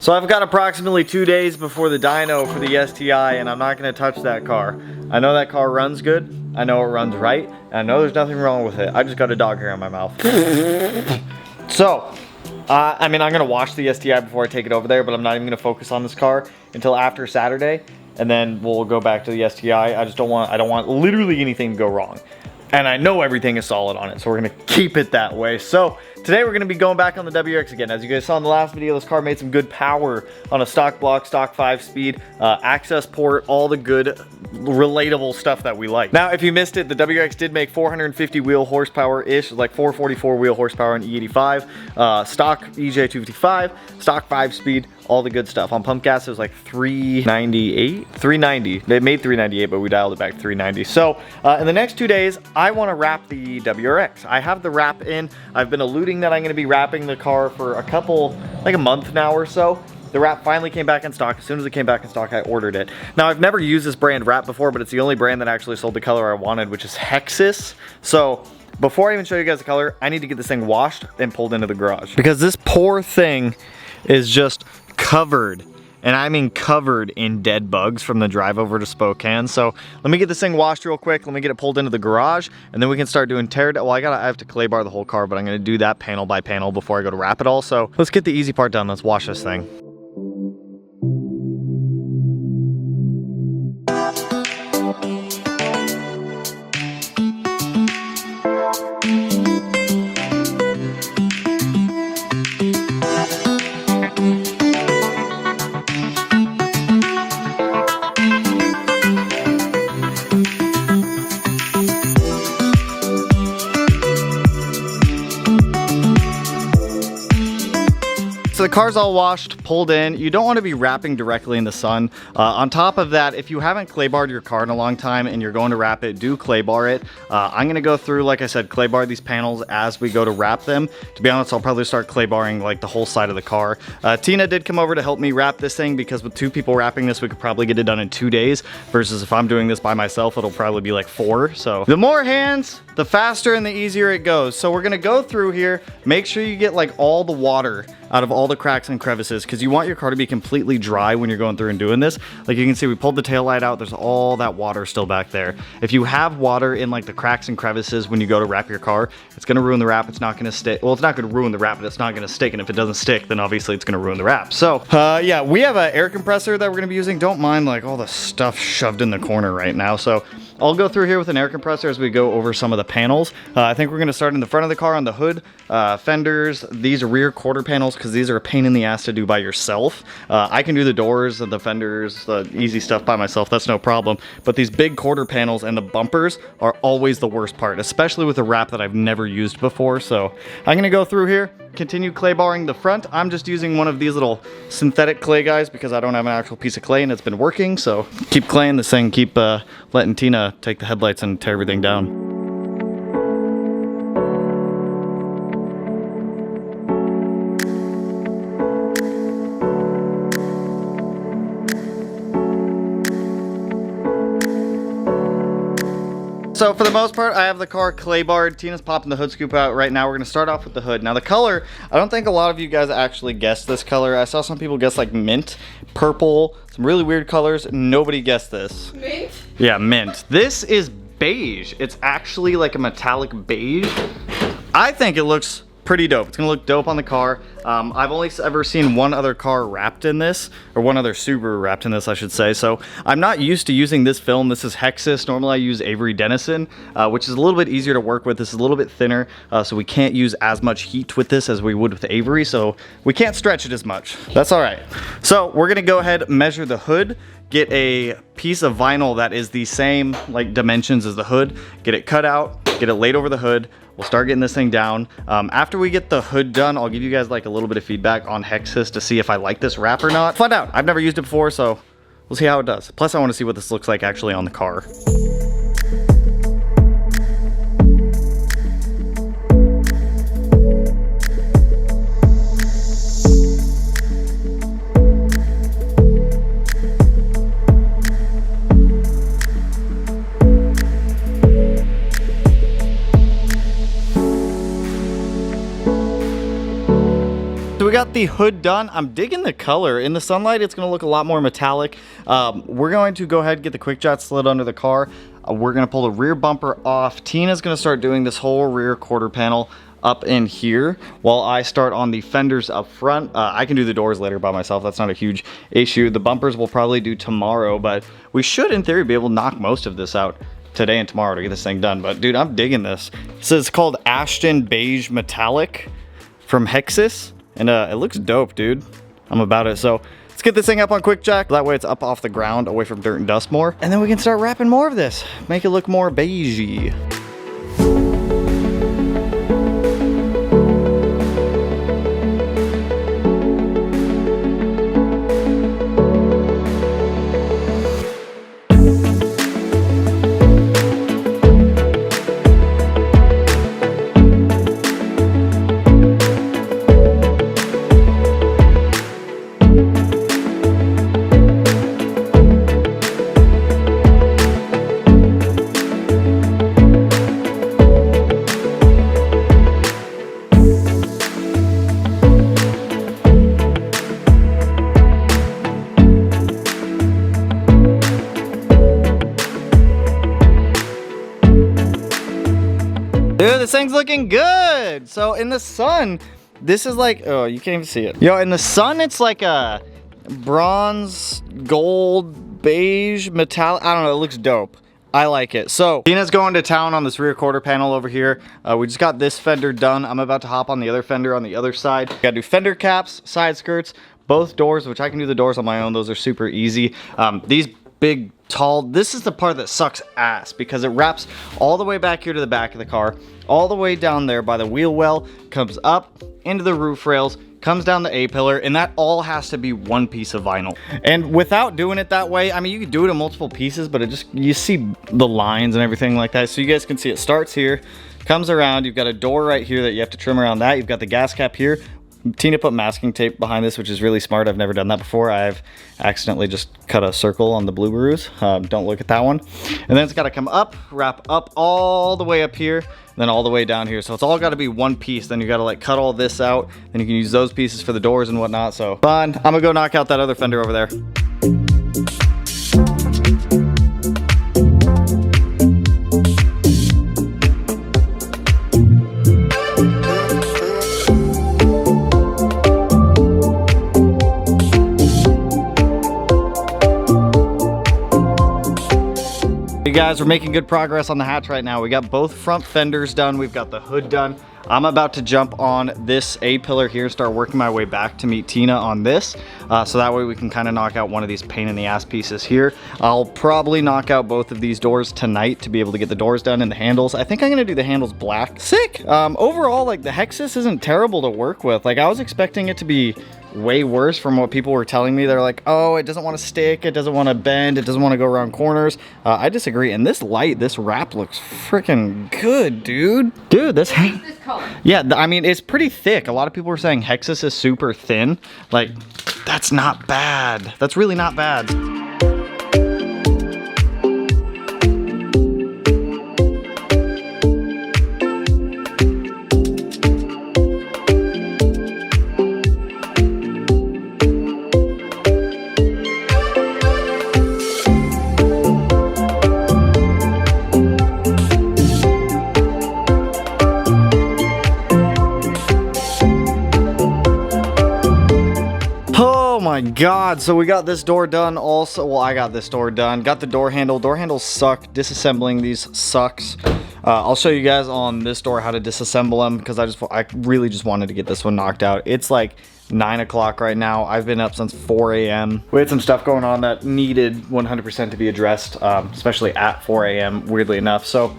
So I've got approximately 2 days before the dyno for the STI, and I'm not gonna touch that car. I know that car runs good, I know it runs right, and I know there's nothing wrong with it. I just got a dog hair in my mouth. So, I mean, I'm gonna wash the STI before I take it over there, but I'm not even gonna focus on this car until after Saturday, and then we'll go back to the STI. I don't want literally anything to go wrong. And I know everything is solid on it, so we're gonna keep it that way. So today we're gonna be going back on the WRX again. As you guys saw in the last video, this car made some good power on a stock block, stock 5-speed, access port, all the good relatable stuff that we like. Now, if you missed it, the WRX did make 450 wheel horsepower-ish, like 444 wheel horsepower on E85, stock EJ255, stock 5-speed, all the good stuff. On pump gas, it was like 398, 390. They made 398, but we dialed it back to 390. So in the next 2 days, I want to wrap the WRX. I have the wrap in. I've been alluding that I'm going to be wrapping the car for like a month now or so. The wrap finally came back in stock. As soon as it came back in stock, I ordered it. Now, I've never used this brand wrap before, but it's the only brand that actually sold the color I wanted, which is Hexis. So before I even show you guys the color, I need to get this thing washed and pulled into the garage, because this poor thing is just covered, and I mean covered in dead bugs from the drive over to Spokane. So let me get this thing washed real quick. Let me get it pulled into the garage, and then we can start doing tear down. Well, I have to clay bar the whole car, but I'm gonna do that panel by panel before I go to wrap it all. So let's get the easy part done. Let's wash this thing. So the car's all washed, pulled in. You don't want to be wrapping directly in the sun. On top of that, if you haven't clay barred your car in a long time and you're going to wrap it, do clay bar it. I'm going to go through, like I said, clay bar these panels as we go to wrap them. To be honest, I'll probably start clay barring like the whole side of the car. Tina did come over to help me wrap this thing, because with 2 people wrapping this, we could probably get it done in 2 days, versus if I'm doing this by myself, it'll probably be like 4. So the more hands, the faster and the easier it goes. So we're going to go through here, make sure you get like all the water out of all the cracks and crevices, because you want your car to be completely dry when you're going through and doing this. Like you can see, we pulled the tail light out. There's all that water still back there. If you have water in like the cracks and crevices when you go to wrap your car, it's going to ruin the wrap. It's not going to stick. Well, it's not going to ruin the wrap, but it's not going to stick. And if it doesn't stick, then obviously it's going to ruin the wrap. So yeah, we have an air compressor that we're going to be using. Don't mind like all the stuff shoved in the corner right now. So I'll go through here with an air compressor as we go over some of the panels. I think we're going to start in the front of the car on the hood, fenders, these rear quarter panels, because these are a pain in the ass to do by yourself. I can do the doors and the fenders, the easy stuff by myself. That's no problem. But these big quarter panels and the bumpers are always the worst part, especially with a wrap that I've never used before. So I'm going to go through here, continue clay barring the front. I'm just using one of these little synthetic clay guys because I don't have an actual piece of clay and it's been working. So keep claying this thing, keep letting Tina take the headlights and tear everything down. So for the most part, I have the car clay barred. Tina's popping the hood scoop out right now. We're gonna start off with the hood. Now the color, I don't think a lot of you guys actually guessed this color. I saw some people guess like mint, purple, some really weird colors. Nobody guessed this. Mint? Yeah, mint. This is beige. It's actually like a metallic beige. I think it looks pretty dope. It's gonna look dope on the car. I've only ever seen one other car wrapped in this, or one other Subaru wrapped in this, I should say. So I'm not used to using this film. This is Hexis. Normally I use Avery Dennison, which is a little bit easier to work with. This is a little bit thinner, so we can't use as much heat with this as we would with Avery, so we can't stretch it as much. That's all right. So we're gonna go ahead, measure the hood, get a piece of vinyl that is the same like dimensions as the hood, get it cut out, get it laid over the hood. We'll start getting this thing down. After we get the hood done, I'll give you guys like a little bit of feedback on Hexis to see if I like this wrap or not. Find out. I've never used it before, so we'll see how it does. Plus, I want to see what this looks like actually on the car. got the hood done. I'm digging the color. In the sunlight, it's gonna look a lot more metallic. We're going to go ahead and get the quick shot slid under the car. We're gonna pull the rear bumper off. Tina's gonna start doing this whole rear quarter panel up in here while I start on the fenders up front. I can do the doors later by myself. That's not a huge issue. The bumpers we'll probably do tomorrow, but we should in theory be able to knock most of this out today and tomorrow to get this thing done. But dude, I'm digging this. So it's called Ashton Beige Metallic from Hexis, and it looks dope, dude. I'm about it. So let's get this thing up on quick jack. That way it's up off the ground, away from dirt and dust more, and then we can start wrapping more of this, make it look more beigey. Dude, this thing's looking good. So in the sun, this is like, oh, you can't even see it. Yo, in the sun, it's like a bronze, gold, beige, metallic. I don't know, it looks dope. I like it. So Tina's going to town on this rear quarter panel over here. We just got this fender done. I'm about to hop on the other fender on the other side. Gotta do fender caps, side skirts, both doors, which I can do the doors on my own. Those are super easy. These big, tall, this is the part that sucks ass because it wraps all the way back here to the back of the car, all the way down there by the wheel well, comes up into the roof rails, comes down the A-pillar, and that all has to be one piece of vinyl. And without doing it that way, I mean, you can do it in multiple pieces, but it just, you see the lines and everything like that. So you guys can see it starts here, comes around, you've got a door right here that you have to trim around that, you've got the gas cap here. Tina put masking tape behind this, which is really smart. I've never done that before. I've accidentally just cut a circle on the Blueberries. Don't look at that one. And then it's got to come up, wrap up all the way up here, and then all the way down here. So it's all got to be one piece. Then you got to like cut all this out. Then you can use those pieces for the doors and whatnot. So fun. I'm gonna go knock out that other fender over there. Hey guys, we're making good progress on the hatch right now. We got both front fenders done. We've got the hood done. I'm about to jump on this A-pillar here and start working my way back to meet Tina on this. So that way we can kind of knock out one of these pain in the ass pieces here. I'll probably knock out both of these doors tonight to be able to get the doors done and the handles. I think I'm gonna do the handles black. Sick! Overall, like the Hexis isn't terrible to work with. Like I was expecting it to be way worse from what people were telling me. They're like, oh, it doesn't want to stick, it doesn't want to bend, it doesn't want to go around corners. I disagree. And this light, this wrap looks freaking good, dude. Dude, this color. Yeah, I mean, it's pretty thick. A lot of people were saying Hexis is super thin. Like, that's not bad. That's really not bad. Oh my god, so we got this door done also. Well, I got this door done. Got the door handle. Door handles suck. Disassembling these sucks. I'll show you guys on this door how to disassemble them because I really just wanted to get this one knocked out. It's like 9 o'clock right now. I've been up since 4 a.m. We had some stuff going on that needed 100% to be addressed, especially at 4 a.m. weirdly enough. So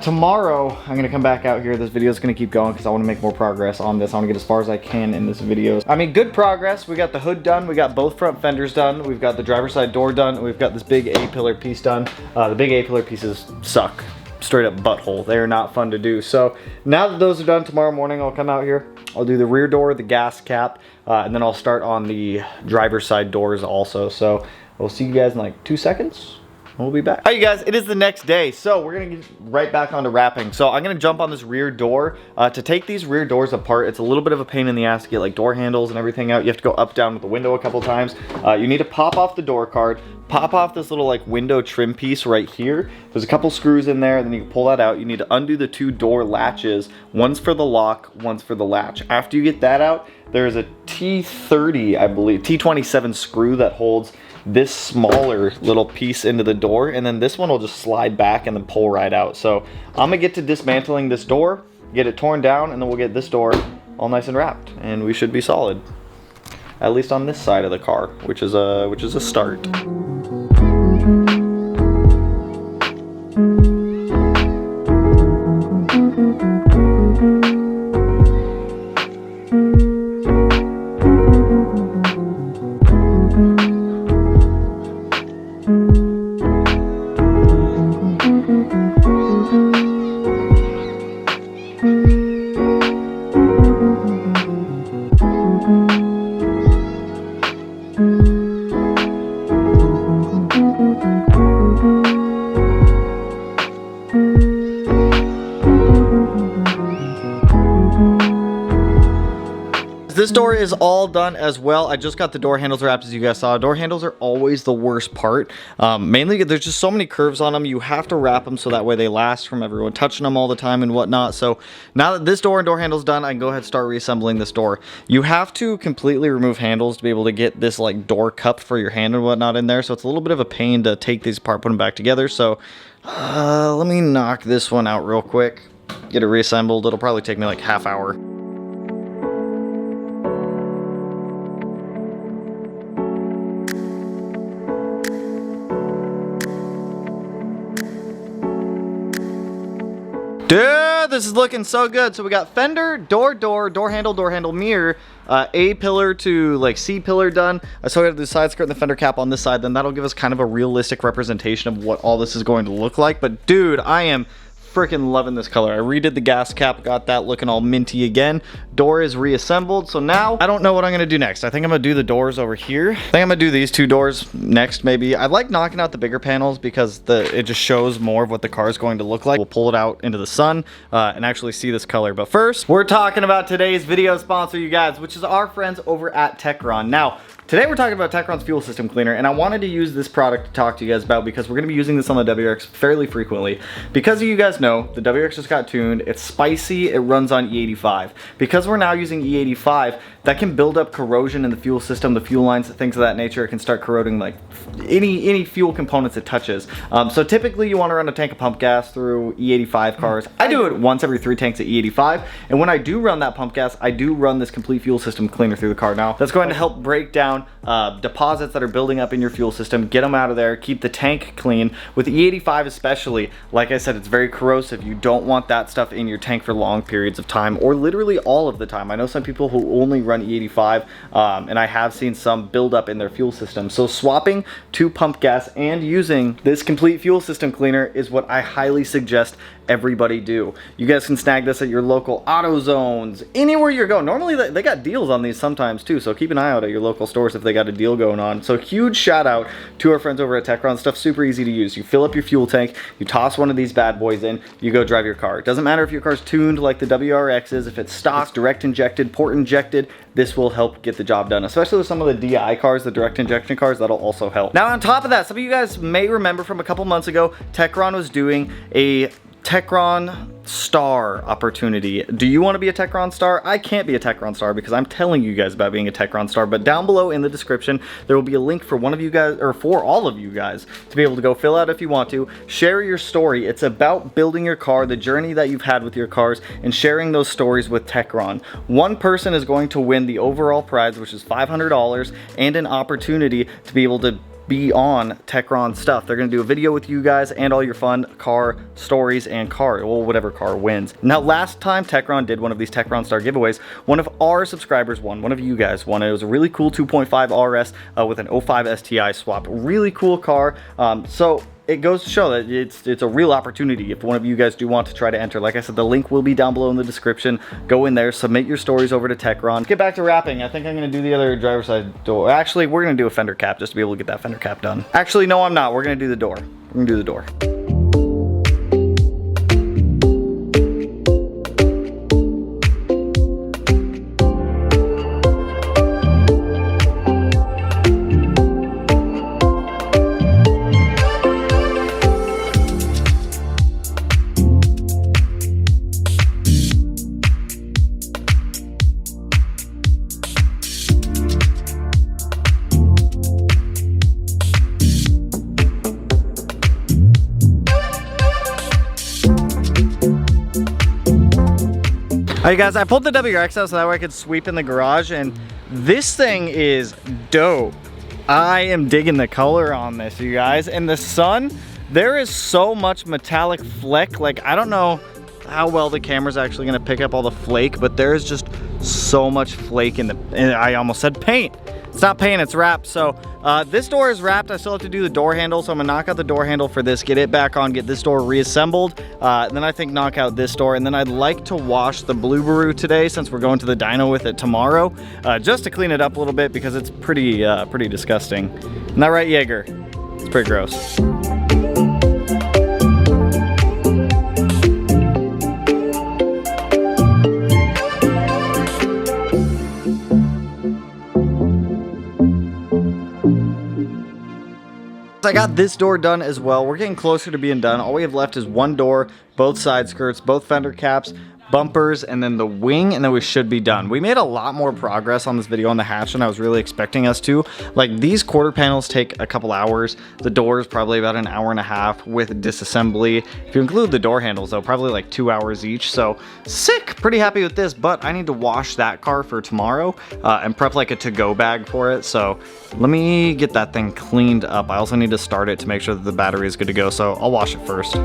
tomorrow I'm gonna come back out here. This video is gonna keep going because I want to make more progress on this. I want to get as far as I can in this video. I mean, good progress. We got the hood done, we got both front fenders done, we've got the driver's side door done, and we've got this big A-pillar piece done. The big A-pillar pieces suck. Straight up butthole. They are not fun to do. So now that those are done, tomorrow morning I'll come out here, I'll do the rear door, the gas cap, and then I'll start on the driver's side doors also. So we'll see you guys in like 2 seconds. we'll be back. All right, you guys, it is the next day, so we're gonna get right back onto wrapping. So I'm gonna jump on this rear door. To take these rear doors apart, it's a little bit of a pain in the ass to get like door handles and everything out. You have to go up, down with the window a couple times. You need to pop off the door card, pop off this little like window trim piece right here. There's a couple screws in there, then you can pull that out. You need to undo the 2 door latches. One's for the lock, one's for the latch. After you get that out, there's a T30, I believe, T27 screw that holds this smaller little piece into the door, and then this one will just slide back and then pull right out. So I'm gonna get to dismantling this door, get it torn down, and then we'll get this door all nice and wrapped, and we should be solid. At least on this side of the car, which is a start. This door is all done as well. I just got the door handles wrapped, as you guys saw. Door handles are always the worst part. Mainly, there's just so many curves on them. You have to wrap them so that way they last from everyone touching them all the time and whatnot. So now that this door and door handle's done, I can go ahead and start reassembling this door. You have to completely remove handles to be able to get this like door cup for your hand and whatnot in there. So it's a little bit of a pain to take these apart, put them back together. So let me knock this one out real quick, get it reassembled. It'll probably take me like half hour. Dude, this is looking so good. So we got fender, door handle, mirror, A pillar to like C pillar done. So we have the side skirt and the fender cap on this side. Then that'll give us kind of a realistic representation of what all this is going to look like. But dude, I am freaking loving this color. I redid the gas cap, got that looking all minty again. Door is reassembled. So now I don't know what I'm gonna do next. I think I'm gonna do the doors over here. I think I'm gonna do these 2 doors next maybe. I like knocking out the bigger panels because it just shows more of what the car is going to look like. We'll pull it out into the sun and actually see this color. But first, we're talking about today's video sponsor, you guys, which is our friends over at Techron. Now, today we're talking about Techron's fuel system cleaner, and I wanted to use this product to talk to you guys about because we're going to be using this on the WRX fairly frequently. Because you guys know, the WRX just got tuned, it's spicy, it runs on E85. Because we're now using E85, that can build up corrosion in the fuel system, the fuel lines, things of that nature. It can start corroding like any fuel components it touches. So typically you want to run a tank of pump gas through E85 cars. I do it once every 3 tanks at E85, and when I do run that pump gas, I do run this complete fuel system cleaner through the car. Now, that's going to help break down deposits that are building up in your fuel system, get them out of there, keep the tank clean. With E85 especially, like I said, it's very corrosive. You don't want that stuff in your tank for long periods of time, or literally all of the time. I know some people who only run E85, and I have seen some build up in their fuel system. So swapping to pump gas and using this complete fuel system cleaner is what I highly suggest everybody do. You guys can snag this at your local AutoZones, anywhere you're going. Normally they got deals on these sometimes too, so keep an eye out at your local stores if they got a deal going on. So huge shout out to our friends over at Techron. Stuff's super easy to use. You fill up your fuel tank, you toss one of these bad boys in, you go drive your car. It doesn't matter if your car's tuned like the WRX is, if it's stock, direct injected, port injected, this will help get the job done. Especially with some of the DI cars, the direct injection cars, that'll also help. Now on top of that, some of you guys may remember from a couple months ago, Techron was doing a Techron Star opportunity. Do you want to be a Techron Star? I can't be a Techron Star because I'm telling you guys about being a Techron Star, but down below in the description there will be a link for one of you guys, or for all of you guys, to be able to go fill out if you want to. Share your story. It's about building your car, the journey that you've had with your cars, and sharing those stories with Techron. One person is going to win the overall prize, which is $500, and an opportunity to be able to be on Techron stuff. They're gonna do a video with you guys and all your fun car stories and car, well, whatever car wins. Now, last time Techron did one of these Techron Star giveaways, one of our subscribers won, one of you guys won. It was a really cool 2.5 RS with an 05 STI swap. Really cool car. So it goes to show that it's a real opportunity if one of you guys do want to try to enter. Like I said, the link will be down below in the description. Go in there, submit your stories over to Techron. Get back to wrapping. I think I'm gonna do the other driver's side door. Actually, we're gonna do a fender cap just to be able to get that fender cap done. Actually, no, I'm not. We're gonna do the door. We're gonna do the door. Alright guys, I pulled the WRX out so that way I could sweep in the garage, and this thing is dope. I am digging the color on this, you guys. And the sun, there is so much metallic fleck. Like, I don't know how well the camera's actually gonna pick up all the flake, but there is just so much flake in the, and I almost said paint. It's not paint, it's wrapped. So this door is wrapped. I still have to do the door handle, so I'm gonna knock out the door handle for this, get it back on, get this door reassembled, and then I think knock out this door. And then I'd like to wash the Subaru today, since we're going to the dyno with it tomorrow, just to clean it up a little bit, because it's pretty disgusting. Isn't that right, Jaeger? It's pretty gross. I got this door done as well. We're getting closer to being done. All we have left is one door, both side skirts, both fender caps, bumpers, and then the wing, and then we should be done. We made a lot more progress on this video on the hatch than I was really expecting us to. Like, these quarter panels take a couple hours. The doors probably about an hour and a half with disassembly. If you include the door handles though, probably like 2 hours each. So sick, pretty happy with this, but I need to wash that car for tomorrow and prep like a to-go bag for it. So let me get that thing cleaned up. I also need to start it to make sure that the battery is good to go. So I'll wash it first.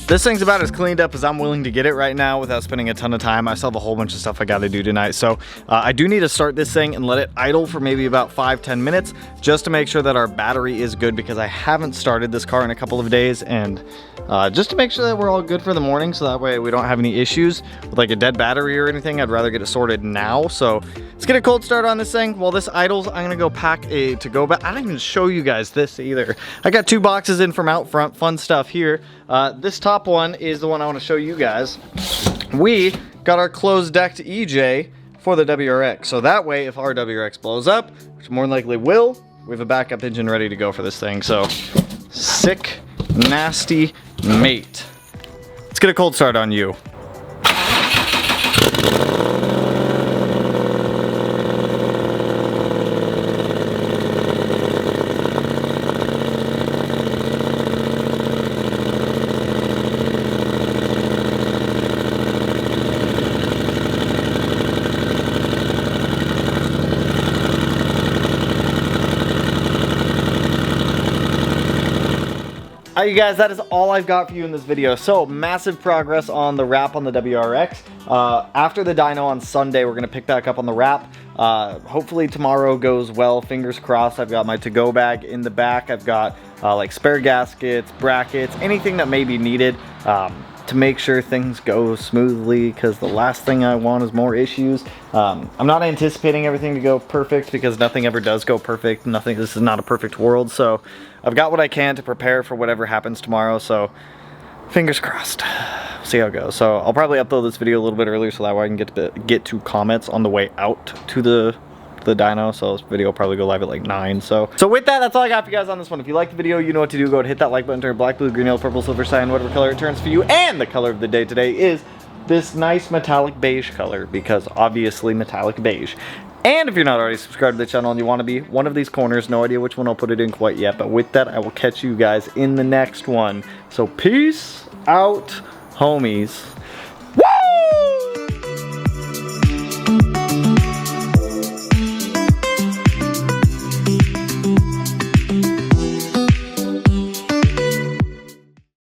This thing's about as cleaned up as I'm willing to get it right now without spending a ton of time. I still have a whole bunch of stuff I gotta do tonight. So I do need to start this thing and let it idle for maybe about 5-10 minutes just to make sure that our battery is good, because I haven't started this car in a couple of days, and just to make sure that we're all good for the morning, so that way we don't have any issues with like a dead battery or anything. I'd rather get it sorted now. So let's get a cold start on this thing. While this idles, I'm gonna go pack a to-go bag. I didn't even show you guys this either. I got 2 boxes in from out front, fun stuff here. This top one is the one I want to show you guys. We got our closed decked EJ for the WRX, so that way if our WRX blows up, which more than likely will, we have a backup engine ready to go for this thing. So sick, nasty mate. Let's get a cold start on you. Alright, you guys, that is all I've got for you in this video. So massive progress on the wrap on the WRX. After the dyno on Sunday, we're gonna pick back up on the wrap. Hopefully tomorrow goes well, fingers crossed. I've got my to-go bag in the back. I've got like spare gaskets, brackets, anything that may be needed to make sure things go smoothly, because the last thing I want is more issues. I'm not anticipating everything to go perfect, because nothing ever does go perfect. This is not a perfect world. So I've got what I can to prepare for whatever happens tomorrow. So fingers crossed. See how it goes. So I'll probably upload this video a little bit earlier so that way I can get to comments on the way out to the dyno. So this video will probably go live at like 9. So with that, that's all I got for you guys on this one. If you liked the video, you know what to do. Go ahead and hit that like button, turn black, blue, green, yellow, purple, silver, cyan, whatever color it turns for you. And the color of the day today is this nice metallic beige color, because obviously metallic beige. And if you're not already subscribed to the channel and you want to be, one of these corners, no idea which one I'll put it in quite yet, but with that, I will catch you guys in the next one. So peace out, homies.